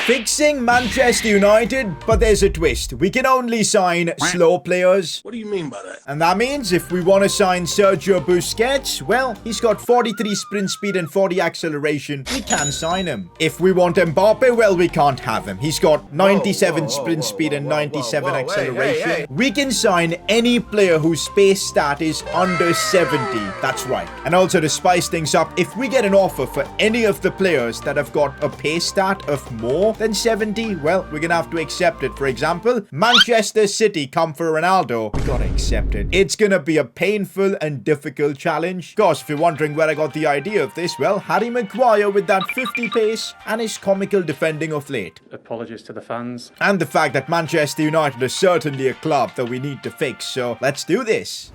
Fixing Manchester United, but there's a twist. We can only sign slow players. What do you mean by that? And that means if we want to sign Sergio Busquets, well, he's got 43 sprint speed and 40 acceleration. We can sign him. If we want Mbappe, well, we can't have him. He's got 97 sprint speed and 97 acceleration. Hey. We can sign any player whose pace stat is under 70. That's right. And also to spice things up, if we get an offer for any of the players that have got a pace stat of more than 70, well, we're gonna have to accept it. For example, Manchester City come for Ronaldo. We gotta accept it. It's gonna be a painful and difficult challenge. Of course, if you're wondering where I got the idea of this, well, Harry Maguire with that 50 pace and his comical defending of late. Apologies to the fans. And the fact that Manchester United is certainly a club that we need to fix, so let's do this.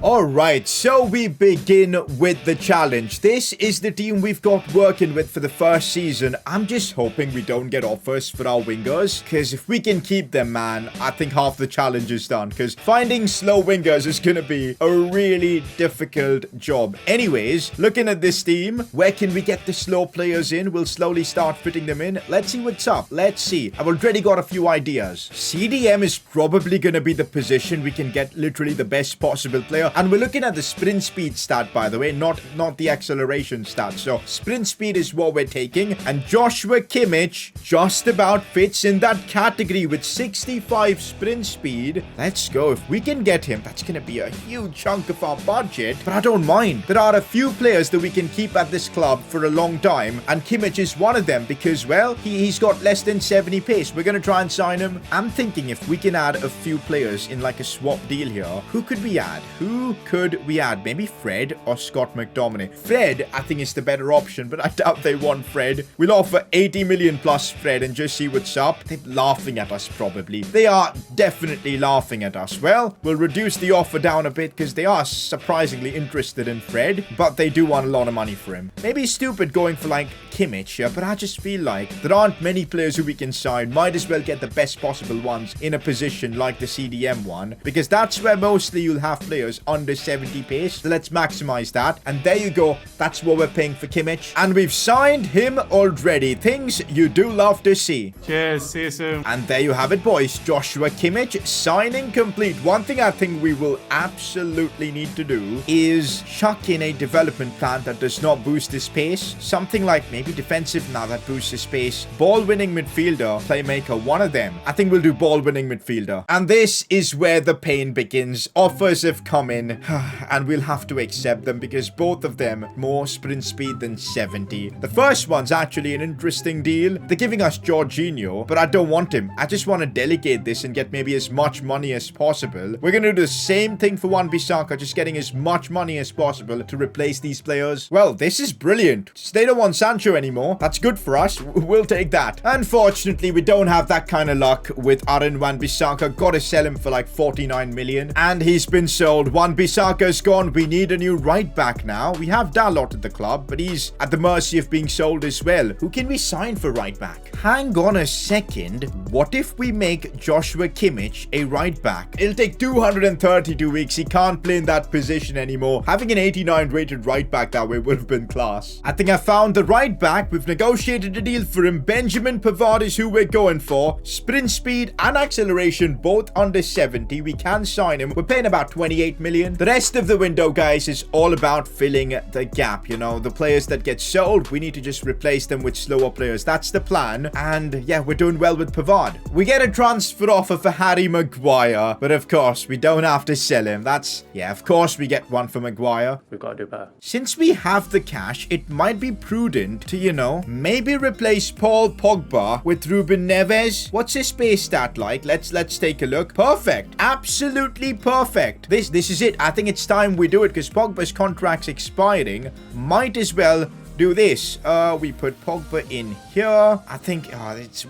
Alright, so we begin with the challenge. This is the team we've got working with for the first season. I'm just hoping we don't get offers for our wingers, because if we can keep them, man, I think half the challenge is done, because finding slow wingers is going to be a really difficult job. Anyways, looking at this team, where can we get the slow players in? We'll slowly start fitting them in. Let's see what's up. Let's see. I've already got a few ideas. CDM is probably going to be the position we can get literally the best possible player. And we're looking at the sprint speed stat, by the way, not the acceleration stat. So sprint speed is what we're taking. And Joshua Kimmich just about fits in that category with 65 sprint speed. Let's go. If we can get him, that's going to be a huge chunk of our budget. But I don't mind. There are a few players that we can keep at this club for a long time. And Kimmich is one of them because, well, he's got less than 70 pace. We're going to try and sign him. I'm thinking if we can add a few players in like a swap deal here, who could we add? Who could we add? Maybe Fred or Scott McTominay. Fred, I think, is the better option, but I doubt they want Fred. We'll offer 80 million plus Fred and just see what's up. They're laughing at us, probably. They are definitely laughing at us. Well, we'll reduce the offer down a bit because they are surprisingly interested in Fred, but they do want a lot of money for him. Maybe stupid going for like Kimmich here, but I just feel like there aren't many players who we can sign. Might as well get the best possible ones in a position like the CDM one, because that's where mostly you'll have players under 70 pace. So let's maximize that. And there you go. That's what we're paying for Kimmich. And we've signed him already. Things you do love to see. Cheers, see you soon. And there you have it, boys. Joshua Kimmich, signing complete. One thing I think we will absolutely need to do is chuck in a development plan that does not boost his pace. Something like maybe defensive now that boosts his pace. Ball-winning midfielder, playmaker, one of them. I think we'll do ball-winning midfielder. And this is where the pain begins. Offers have come in and we'll have to accept them because both of them more sprint speed than 70. The first one's actually an interesting deal. They're giving us Jorginho, but I don't want him. I just want to delegate this and get maybe as much money as possible. We're going to do the same thing for Wan-Bissaka, just getting as much money as possible to replace these players. Well, this is brilliant. They don't want Sancho anymore. That's good for us. We'll take that. Unfortunately, we don't have that kind of luck with Aaron Wan-Bissaka. Gotta sell him for like 49 million. And he's been sold. Wan-Bissaka's gone. We need a new right back now. We have Dalot at the club, but he's at the mercy of being sold as well. Who can we sign for right back? Hang on a second. What if we make Joshua Kimmich a right back? It'll take 232 weeks. He can't play in that position anymore. Having an 89 rated right back that way would have been class. I think I found the right back. We've negotiated a deal for him. Benjamin Pavard is who we're going for. Sprint speed and acceleration both under 70. We can sign him. We're paying about 28 million. The rest of the window, guys, is all about filling the gap. You know, the players that get sold, we need to just replace them with slower players. That's the plan. And yeah, we're doing well with Pavard. We get a transfer offer for Harry Maguire, but of course we don't have to sell him. Yeah, of course we get one for Maguire. We've got to do better. Since we have the cash, it might be prudent to, you know, maybe replace Paul Pogba with Ruben Neves. What's his pace stat like? Let's take a look. Perfect. Absolutely perfect. This is it. I think it's time we do it because Pogba's contract's expiring. Might as well do this. We put Pogba in here. I think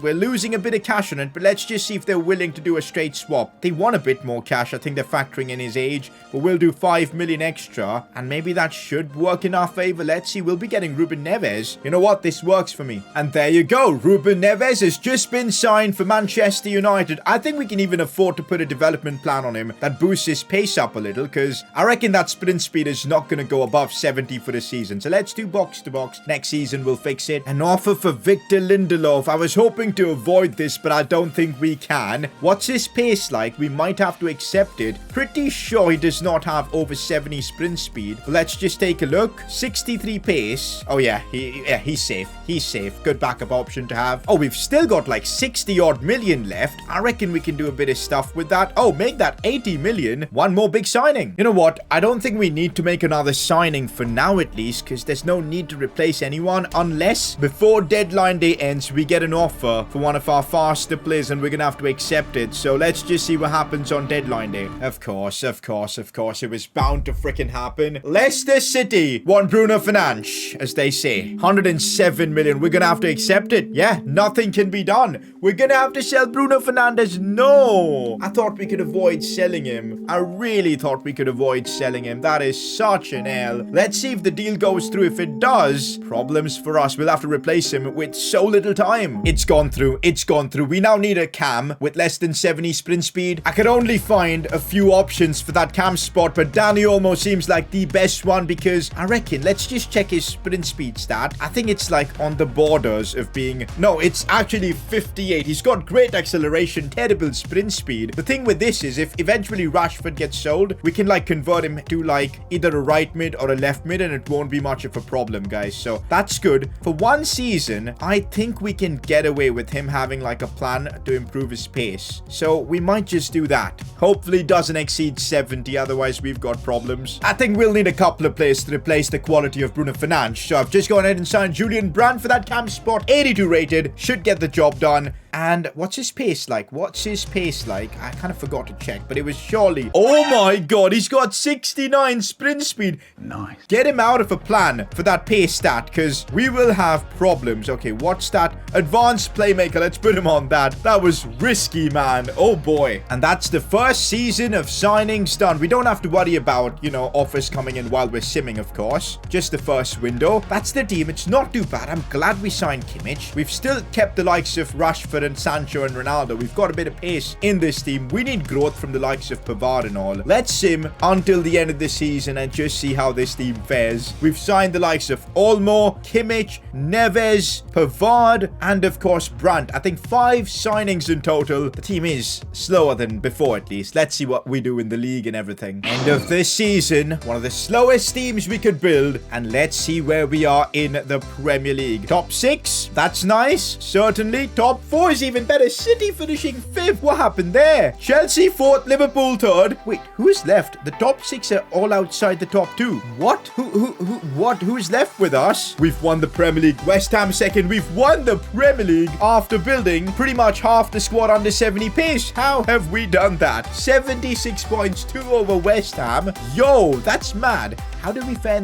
we're losing a bit of cash on it, but let's just see if they're willing to do a straight swap. They want a bit more cash. I think they're factoring in his age, but we'll do 5 million extra, and maybe that should work in our favor. Let's see. We'll be getting Ruben Neves. You know what? This works for me. And there you go. Ruben Neves has just been signed for Manchester United. I think we can even afford to put a development plan on him that boosts his pace up a little, because I reckon that sprint speed is not going to go above 70 for the season. So let's do box to box. Next season, we'll fix it. An offer for Victor Lindelof. I was hoping to avoid this, but I don't think we can. What's his pace like? We might have to accept it. Pretty sure he does not have over 70 sprint speed. Let's just take a look. 63 pace. Oh, yeah. He's safe. He's safe. Good backup option to have. Oh, we've still got like 60 odd million left. I reckon we can do a bit of stuff with that. Oh, make that 80 million. One more big signing. You know what? I don't think we need to make another signing for now at least, because there's no need to replace anyone unless before deadline day ends we get an offer for one of our faster players and we're gonna have to accept it. So let's just see what happens on deadline day. Of course. It was bound to freaking happen. Leicester City want Bruno Fernandes, as they say. 107 million. We're gonna have to accept it. Yeah, nothing can be done. We're gonna have to sell Bruno Fernandes. No! I thought we could avoid selling him. I really thought we could avoid selling him. That is such an L. Let's see if the deal goes through. If it does, problems for us. We'll have to replace him with so little time. It's gone through. It's gone through. We now need a cam with less than 70 sprint speed. I could only find a few options for that cam spot, but Dani Olmo seems like the best one because I reckon, let's just check his sprint speed stat. I think it's like on the borders of being, no, it's actually 58. He's got great acceleration, terrible sprint speed. The thing with this is if eventually Rashford gets sold, we can like convert him to like either a right mid or a left mid and it won't be much of a problem, guys. So that's good. For one season, I think we can get away with him having like a plan to improve his pace. So we might just do that. Hopefully it doesn't exceed 70, otherwise we've got problems. I think we'll need a couple of players to replace the quality of Bruno Fernandes. So I've just gone ahead and signed Julian Brandt for that cam spot. 82 rated. Should get the job done. And what's his pace like? What's his pace like? I kind of forgot to check, but it was surely... Oh my god, he's got 69 sprint speed. Nice. Get him out of a plan for that pace stat, because we will have problems. Okay, what's that? Advanced playmaker. Let's put him on that. That was risky, man. Oh boy. And that's the first season of signings done. We don't have to worry about, you know, offers coming in while we're simming, of course. Just the first window. That's the team. It's not too bad. I'm glad we signed Kimmich. We've still kept the likes of Rashford and Sancho and Ronaldo. We've got a bit of pace in this team. We need growth from the likes of Pavard and all. Let's sim until the end of the season and just see how this team fares. We've signed the likes of Olmo, Kimmich, Neves, Pavard, and of course Brandt. I think 5 signings in total. The team is slower than before at least. Let's see what we do in the league and everything. End of this season, one of the slowest teams we could build, and let's see where we are in the Premier League. Top 6, that's nice. Certainly. Top 4 is even better. City finishing 5th. What happened there? Chelsea 4th, Liverpool 3rd. Wait, who's left? The top 6 are all outside the top 2. What? Who's left with us? We've won the Premier League. West Ham 2nd. We've won the Premier League after building pretty much half the squad under 70 pace. How have we done that? 76 points, 2 over West Ham. Yo, that's mad. How did we fare in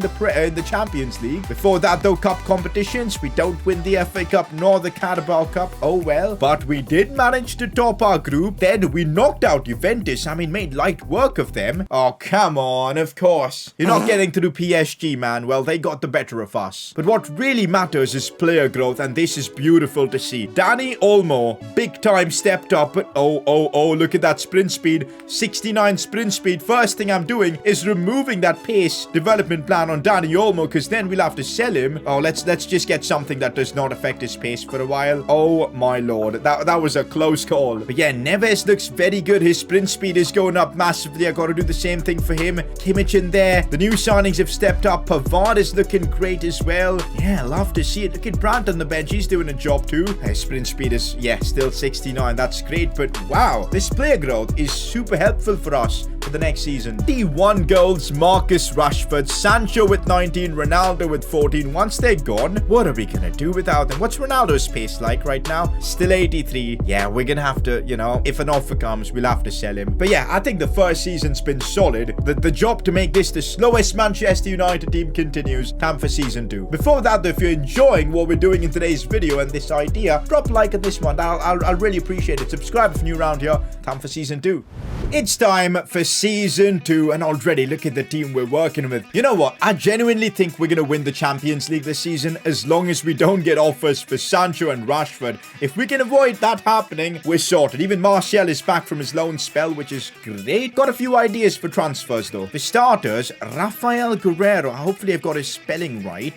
the Champions League? Before that, though, cup competitions, we don't win the FA Cup nor the Carabao Cup. Oh well. But we did manage to top our group. Then we knocked out Juventus. I mean, made light work of them. Oh, come on. Of course. You're not getting through PSG, man. Well, they got the better of us. But what really matters is player growth, and this is beautiful to see. Dani Olmo, big time stepped up. But oh, look at that sprint speed. 69 sprint speed. First thing I'm doing is removing that pace development plan on Dani Olmo, because then we'll have to sell him. Oh, let's just get something that does not affect his pace for a while. Oh my lord, that was a close call. But yeah, Neves looks very good. His sprint speed is going up massively. I got to do the same thing for him. Kimmich in there. The new signings have stepped up. Pavard is looking great as well. Yeah, love to see it. Look at Brandt on the bench. He's doing a job too. His sprint speed is, yeah, still 69. That's great. But wow, this player growth is super helpful for us for the next season. The 1 goals, Marcus Rashford, Sancho with 19, Ronaldo with 14. Once they're gone, what are we gonna do without them? What's Ronaldo's pace like right now? Still 83. Yeah, we're gonna have to, you know, if an offer comes, we'll have to sell him. But yeah, I think the first season's been solid. The job to make this the slowest Manchester United team continues. Time for season 2. Before that, though, if you're enjoying what we're doing in today's video and this idea, drop a like on this one. I'll really appreciate it. Subscribe if you're new around here. Time for season 2. It's time for season 2, and already look at the team we're working with. You know what? I genuinely think we're going to win the Champions League this season as long as we don't get offers for Sancho and Rashford. If we can avoid that happening, we're sorted. Even Martial is back from his loan spell, which is great. Got a few ideas for transfers, though. For starters, Rafael Guerrero. Hopefully I've got his spelling right.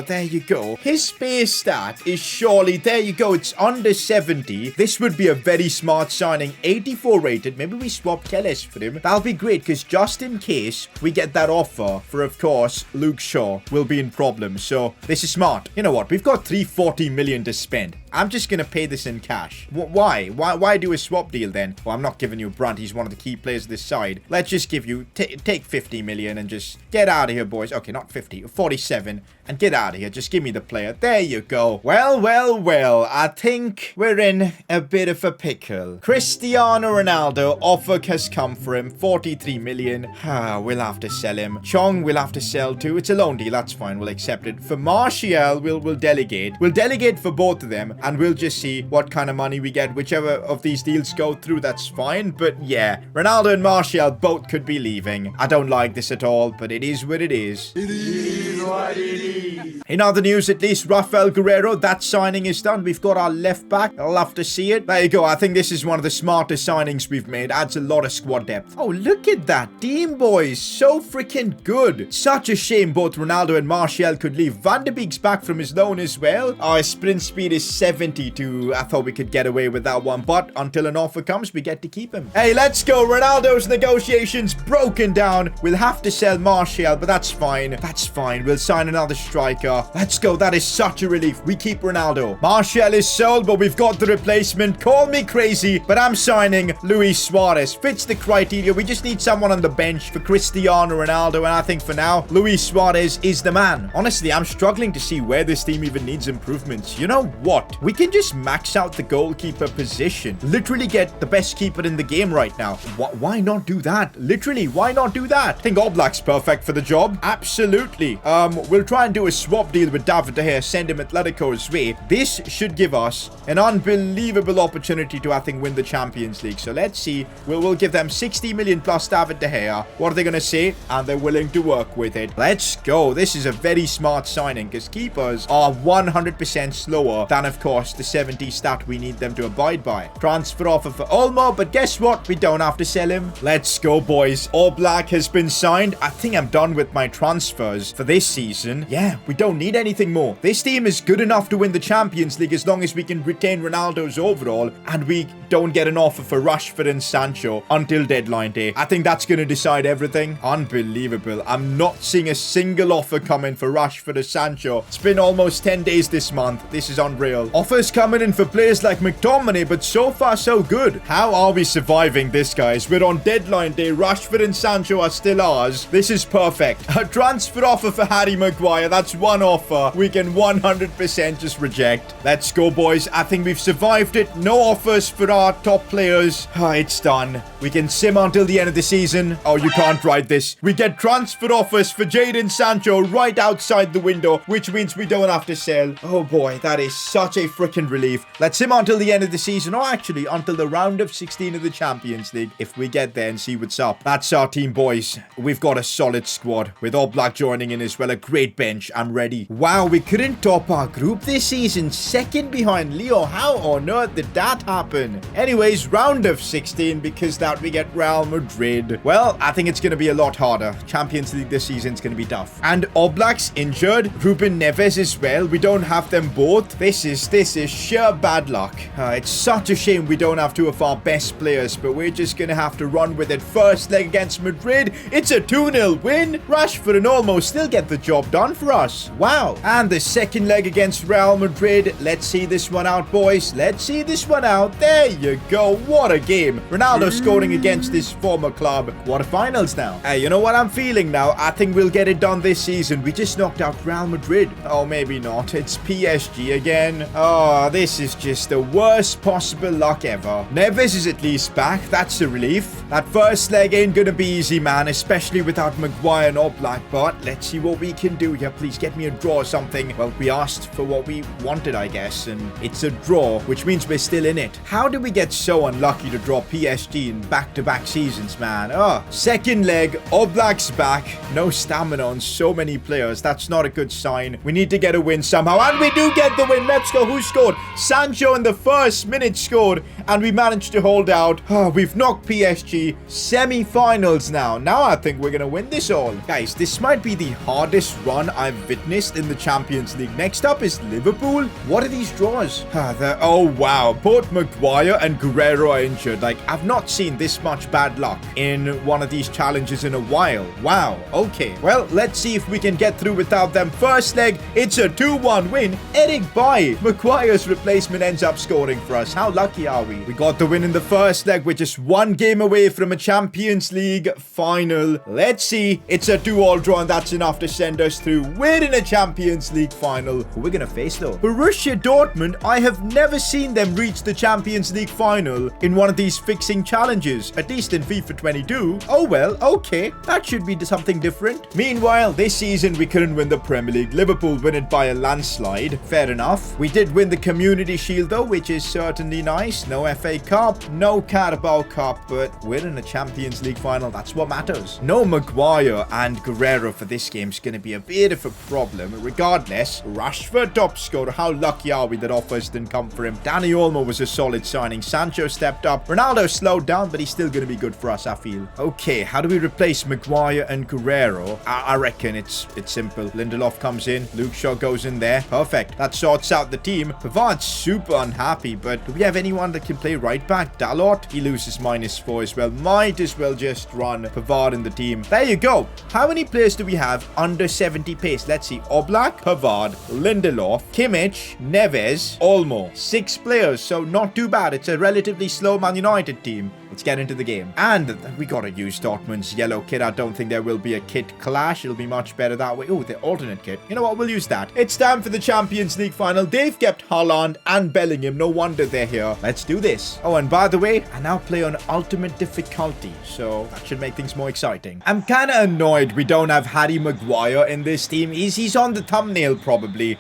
There you go. His base stat is surely, there you go, it's under 70. This would be a very smart signing. 84 rated. Maybe we swap Kellis for him. That'll be great, because just in case we get that offer for, of course, Luke Shaw, will be in problems. So this is smart. You know what? We've got 340 million to spend. I'm just going to pay this in cash. Why? Why do a swap deal then? Well, I'm not giving you Brandt. He's one of the key players of this side. Let's just give you, take 50 million and just get out of here, boys. Okay, not 50, 47. And get out of here. Just give me the player. There you go. Well, well, well. I think we're in a bit of a pickle. Cristiano Ronaldo. Offer has come for him. 43 million. We'll have to sell him. Chong, we'll have to sell too. It's a loan deal. That's fine. We'll accept it. For Martial, we'll delegate. We'll delegate for both of them. And we'll just see what kind of money we get. Whichever of these deals go through, that's fine. But yeah, Ronaldo and Martial both could be leaving. I don't like this at all, but it is what it is. It is what it is. In other news, at least Rafael Guerrero, that signing is done. We've got our left back. I'll love to see it. There you go. I think this is one of the smartest signings we've made. Adds a lot of squad depth. Oh, look at that team, boys. So freaking good. Such a shame both Ronaldo and Martial could leave. Van de Beek's back from his loan as well. Our sprint speed is 72. I thought we could get away with that one, but until an offer comes, we get to keep him. Hey, let's go. Ronaldo's negotiations broken down. We'll have to sell Martial, but that's fine. That's fine. We'll sign another striker. Let's go. That is such a relief. We keep Ronaldo. Martial is sold, but we've got the replacement. Call me crazy, but I'm signing Luis Suarez. Fits the criteria. We just need someone on the bench for Cristiano Ronaldo, and I think for now, Luis Suarez is the man. Honestly, I'm struggling to see where this team even needs improvements. You know what? We can just max out the goalkeeper position. Literally get the best keeper in the game right now. Why not do that? Literally, why not do that? I think Oblak's perfect for the job. Absolutely. We'll try and do a swap deal with David De Gea. Send him Atletico's way. This should give us an unbelievable opportunity to, I think, win the Champions League. So let's see. We'll give them 60 million plus David De Gea. What are they going to say? And they're willing to work with it. Let's go. This is a very smart signing because keepers are 100% slower than, of course, the 70 stat we need them to abide by. Transfer offer for Olmo, but guess what? We don't have to sell him. Let's go, boys. Oblak has been signed. I think I'm done with my transfers for this season. Yeah, we don't need anything more. This team is good enough to win the Champions League as long as we can retain Ronaldo's overall and we don't get an offer for Rashford and Sancho until deadline day. I think that's going to decide everything. Unbelievable. I'm not seeing a single offer coming for Rashford or Sancho. It's been almost 10 days this month. This is unreal. Offers coming in for players like McTominay, but so far so good. How are we surviving this, guys? We're on deadline day. Rashford and Sancho are still ours. This is perfect. A transfer offer for Harry Maguire. That's one offer we can 100% just reject. Let's go, boys. I think we've survived it. No offers for our top players. It's done. We can sim until the end of the season. Oh, you can't write this. We get transfer offers for Jadon Sancho right outside the window, which means we don't have to sell. Oh boy, that is such a freaking relief. Let's sim until the end of the season, or actually until the round of 16 of the Champions League, if we get there and see what's up. That's our team, boys. We've got a solid squad with Oblak joining in as well. A great bench. I'm ready. Wow, we couldn't top our group this season. Second behind Leo. How on earth did that happen? Anyways, round of 16, because that we get Real Madrid. Well, I think it's going to be a lot harder. Champions League this season is going to be tough. And Oblak's injured. Ruben Neves as well. We don't have them both. This is sheer bad luck. It's such a shame we don't have two of our best players, but we're just going to have to run with it. First leg against Madrid. It's a 2-0 win. Rashford and Olmo still get the job done for us. Wow. And the second leg against Real Madrid. Let's see this one out, boys. Let's see this one out. There you go. What a game. Ronaldo scoring against his former club. Quarterfinals now. Hey, you know what I'm feeling now? I think we'll get it done this season. We just knocked out Real Madrid. Oh, maybe not. It's PSG again. Oh, this is just the worst possible luck ever. Neves is at least back. That's a relief. That first leg ain't gonna be easy, man, especially without Maguire and Oblak, but let's see what we can do here. Please get me a draw or something. Well, we asked for what we wanted, I guess, and it's a draw, which means we're still in it. How do we we get so unlucky to draw PSG in back-to-back seasons, man? Oh, second leg, Oblak's back. No stamina on so many players. That's not a good sign. We need to get a win somehow, and we do get the win. Let's go. Who scored? Sancho in the first minute scored, and we managed to hold out. Oh, we've knocked PSG. Semi-finals now. Now I think we're going to win this all. Guys, this might be the hardest run I've witnessed in the Champions League. Next up is Liverpool. What are these draws? Oh, wow. Both Maguire and Guerrero are injured. Like, I've not seen this much bad luck in one of these challenges in a while. Wow. Okay. Well, let's see if we can get through without them. First leg, it's a 2-1 win. Eric Bailly, Maguire's replacement, ends up scoring for us. How lucky are we? We got the win in the first leg. We're just one game away from a Champions League final. Let's see. It's a 2-all draw, and that's enough to send us through. We're in a Champions League final. Who are we going to face, though? Borussia Dortmund. I have never seen them reach the Champions League final in one of these fixing challenges, at least in FIFA 22. Oh, well, okay. That should be something different. Meanwhile, this season, we couldn't win the Premier League. Liverpool win it by a landslide. Fair enough. We did win the Community Shield, though, which is certainly nice. No FA Cup, no Carabao Cup, but we're in a Champions League final. That's what matters. No Maguire and Guerrero for this game is going to be a bit of a problem. Regardless, Rashford top scorer. How lucky are we that offers didn't come for him? Dani Olmo was a solid signing. Sancho stepped up. Ronaldo slowed down, but he's still going to be good for us, I feel. Okay, how do we replace Maguire and Guerrero? I reckon it's simple. Lindelof comes in. Luke Shaw goes in there. Perfect. That sorts out the team. Pavard's super unhappy, but do we have anyone that can play right back? Dalot? He loses -4 as well. Might as well just run Pavard in the team. There you go. How many players do we have under 70 pace? Let's see. Oblak, Pavard, Lindelof, Kimmich, Neves, Olmo. 6 players, so not too bad. It's a relatively slow Man United team. Let's get into the game. And we gotta use Dortmund's yellow kit. I don't think there will be a kit clash. It'll be much better that way. Oh, the alternate kit. You know what? We'll use that. It's time for the Champions League final. They've kept Haaland and Bellingham. No wonder they're here. Let's do this. Oh, and by the way, I now play on ultimate difficulty, so that should make things more exciting. I'm kind of annoyed we don't have Harry Maguire in this team. He's on the thumbnail, probably.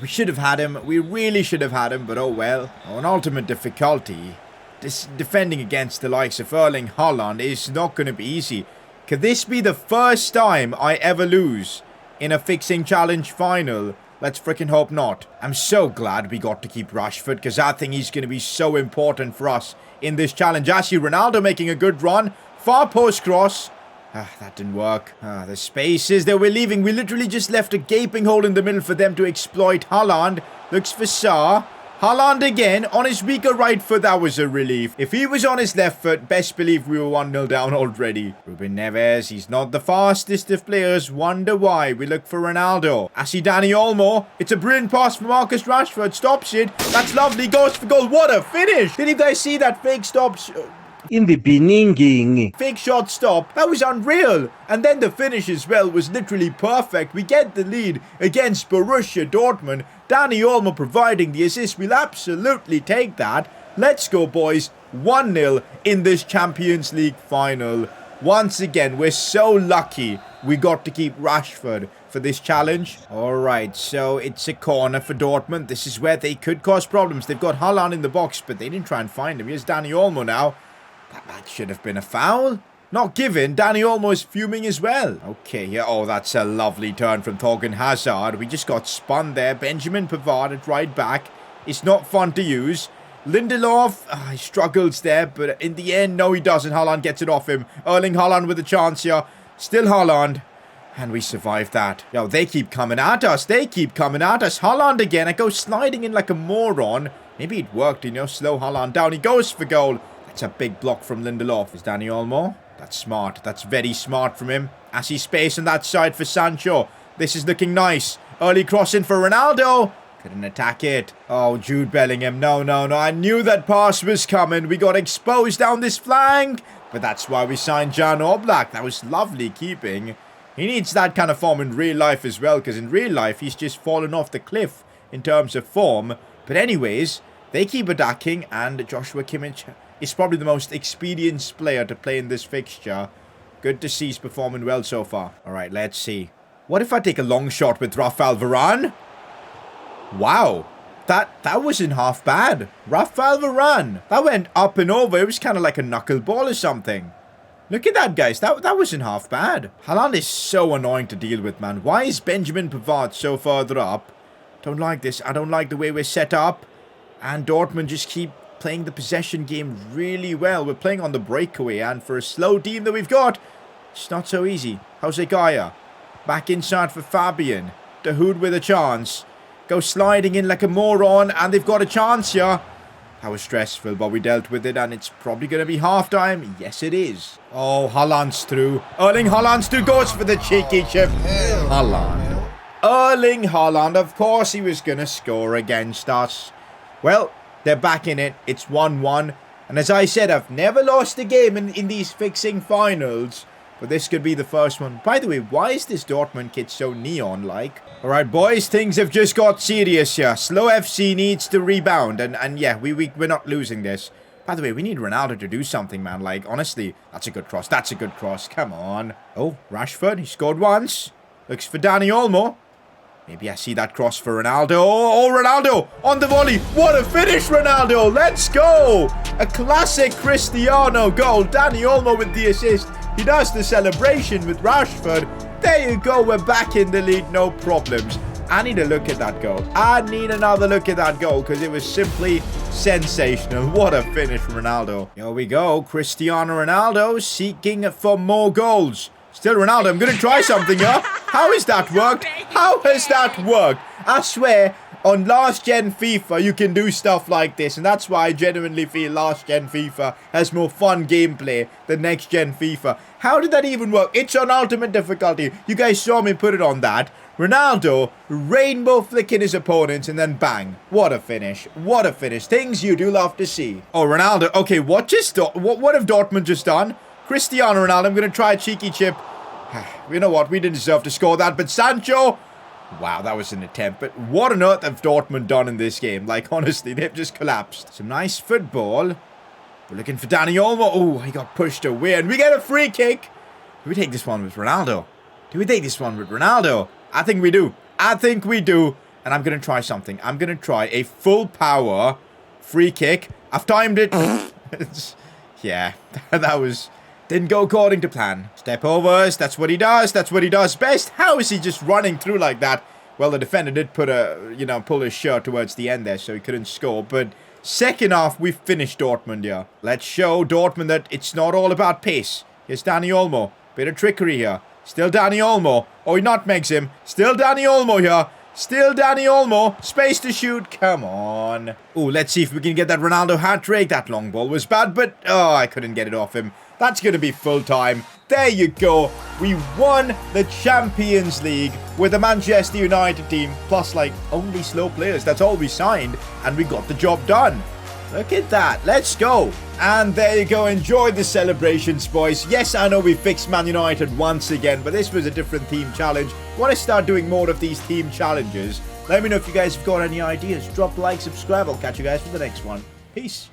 We should have had him. We really should have had him, but oh well. On ultimate difficulty, defending against the likes of Erling Haaland is not going to be easy. Could this be the first time I ever lose in a fixing challenge final? Let's freaking hope not. I'm so glad we got to keep Rashford, because I think he's going to be so important for us in this challenge. Actually, Ronaldo making a good run. Far post cross. That didn't work. The spaces that we're leaving. We literally just left a gaping hole in the middle for them to exploit. Haaland looks for Sarr. Haaland again on his weaker right foot. That was a relief. If he was on his left foot, best believe we were 1-0 down already. Ruben Neves, he's not the fastest of players. Wonder why. We look for Ronaldo. I see Dani Olmo. It's a brilliant pass from Marcus Rashford. Stops it. That's lovely. Goes for goal. What a finish. Did you guys see that fake stop? In the beginning. Fake shot stop. That was unreal. And then the finish as well was literally perfect. We get the lead against Borussia Dortmund. Dani Olmo providing the assist. We'll absolutely take that. Let's go, boys. 1-0 in this Champions League final. Once again, we're so lucky we got to keep Rashford for this challenge. Alright, so it's a corner for Dortmund. This is where they could cause problems. They've got Haaland in the box, but they didn't try and find him. Here's Dani Olmo now. That should have been a foul. Not given. Dani Olmo is fuming as well. Okay, yeah. Oh, that's a lovely turn from Thorgan Hazard. We just got spun there. Benjamin Pavard at right back. It's not fun to use. Lindelof, he struggles there, but in the end, no, he doesn't. Haaland gets it off him. Erling Haaland with a chance here. Still Haaland. And we survived that. Yo, they keep coming at us. They keep coming at us. Haaland again. I go sliding in like a moron. Maybe it worked, you know. Slow Haaland down. He goes for goal. It's a big block from Lindelof. Is Dani Olmo? That's smart. That's very smart from him. I see space on that side for Sancho. This is looking nice. Early crossing for Ronaldo. Couldn't attack it. Oh, Jude Bellingham. No, no, no. I knew that pass was coming. We got exposed down this flank. But that's why we signed Jan Oblak. That was lovely keeping. He needs that kind of form in real life as well. Because in real life, he's just fallen off the cliff in terms of form. But anyways, they keep attacking. And Joshua Kimmich is probably the most experienced player to play in this fixture. Good to see he's performing well so far. Alright, let's see. What if I take a long shot with Rafael Varane? Wow. that wasn't half bad. Rafael Varane. That went up and over. It was kind of like a knuckleball or something. Look at that, guys. That wasn't half bad. Haaland is so annoying to deal with, man. Why is Benjamin Pavard so further up? Don't like this. I don't like the way we're set up. And Dortmund just keep playing the possession game really well. We're playing on the breakaway. And for a slow team that we've got, it's not so easy. Jose Gaya. Back inside for Fabian. De Hood with a chance. Go sliding in like a moron. And they've got a chance here. That was stressful, but we dealt with it, and it's probably going to be half-time. Yes, it is. Oh, Haaland's through. Erling Haaland's through. Goes for the cheeky chip. Haaland. Erling Haaland. Of course he was going to score against us. Well, they're back in it. It's 1-1. And as I said, I've never lost a game in these fixing finals. But this could be the first one. By the way, why is this Dortmund kit so neon-like? Alright, boys, things have just got serious here. Slow FC needs to rebound. And yeah, we're not losing this. By the way, we need Ronaldo to do something, man. Like, honestly, that's a good cross. That's a good cross. Come on. Oh, Rashford, he scored once. Looks for Dani Olmo. Maybe I see that cross for Ronaldo. Oh, Ronaldo on the volley. What a finish, Ronaldo. Let's go. A classic Cristiano goal. Dani Olmo with the assist. He does the celebration with Rashford. There you go. We're back in the lead. No problems. I need a look at that goal. I need another look at that goal because it was simply sensational. What a finish from Ronaldo. Here we go. Cristiano Ronaldo seeking for more goals. Still Ronaldo. I'm going to try something here. How has that worked? How has that worked? I swear, on last-gen FIFA, you can do stuff like this. And that's why I genuinely feel last-gen FIFA has more fun gameplay than next-gen FIFA. How did that even work? It's on ultimate difficulty. You guys saw me put it on that. Ronaldo rainbow flicking his opponents and then bang. What a finish. What a finish. Things you do love to see. Oh, Ronaldo. Okay, what have Dortmund just done? Cristiano Ronaldo. I'm going to try a cheeky chip. You know what? We didn't deserve to score that. But Sancho... Wow, that was an attempt. But what on earth have Dortmund done in this game? Like, honestly, they've just collapsed. Some nice football. We're looking for Dani Olmo. Oh, he got pushed away. And we get a free kick. Do we take this one with Ronaldo? Do we take this one with Ronaldo? I think we do. I think we do. And I'm going to try something. I'm going to try a full power free kick. I've timed it. Yeah, that was... Didn't go according to plan. Step overs. That's what he does. That's what he does best. How is he just running through like that? Well, the defender did put pull his shirt towards the end there, so he couldn't score. But second half, we finished Dortmund here. Let's show Dortmund that it's not all about pace. Here's Dani Olmo. Bit of trickery here. Still Dani Olmo. Oh, he nutmegs him. Still Dani Olmo here. Still Dani Olmo. Space to shoot. Come on. Oh, let's see if we can get that Ronaldo hat-trick. That long ball was bad, but... Oh, I couldn't get it off him. That's going to be full time. There you go. We won the Champions League with the Manchester United team. Plus, like, only slow players. That's all we signed. And we got the job done. Look at that. Let's go. And there you go. Enjoy the celebrations, boys. Yes, I know we fixed Man United once again, but this was a different team challenge. Want to start doing more of these team challenges? Let me know if you guys have got any ideas. Drop a like, subscribe. I'll catch you guys for the next one. Peace.